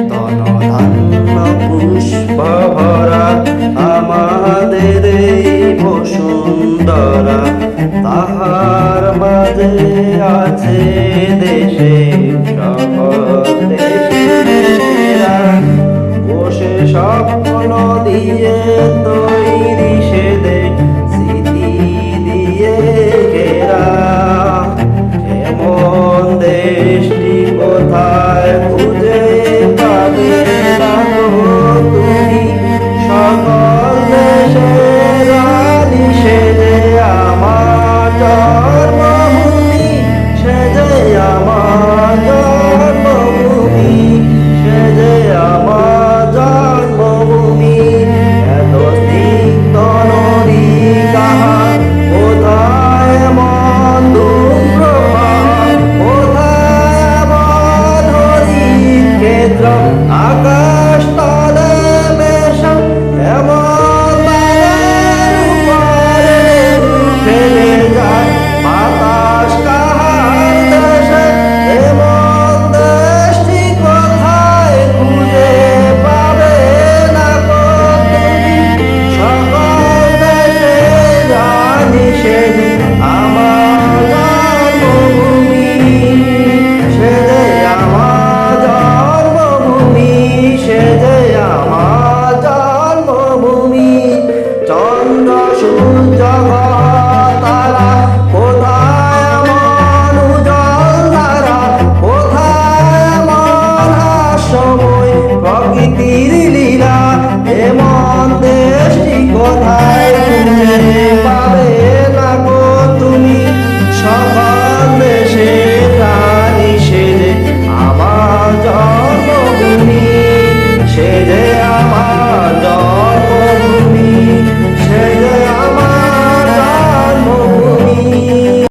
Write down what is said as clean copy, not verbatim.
তনধান্য পুষ্প ভরা আমাদের এই বসুন্ধরা, তাহার মাঝে আছে দেশে সকল দেশেরা, বসে স্বপ্ন দিয়ে তৈরি সে দেশ স্মৃতি দিয়ে ঘেরা। এমন দেশটি কোথায় খুঁজে পাবে না গো তুমি, সকল দেশের রানী সে যে আমার জন্মভূমি, সে যে আমার জন্মভূমি, সে যে আমার জন্মভূমি। এত স্নিগ্ধ নদী কাহার, কোথায় এমন ধূম্রপান, কোথায় এমন হরিণ ক্ষেত্র, আকাশ তলে মেশা এমন বানের উপরে ফেলে যায় বাতাস কাহার দেশে। এমন দেশটি কোথায় খুঁজে পাবে না গো তুমি, সকল দেশে রানী সে যে আমার জন্মভূমি, সে যে আমার জন্মভূমি, সে যে আমার জন্মভূমি। চন্দ্র সূর্য তারা, কোথায় এমন উজ্জ্বল ধারা, কোথায় এমন হাস্যময় প্রকৃতির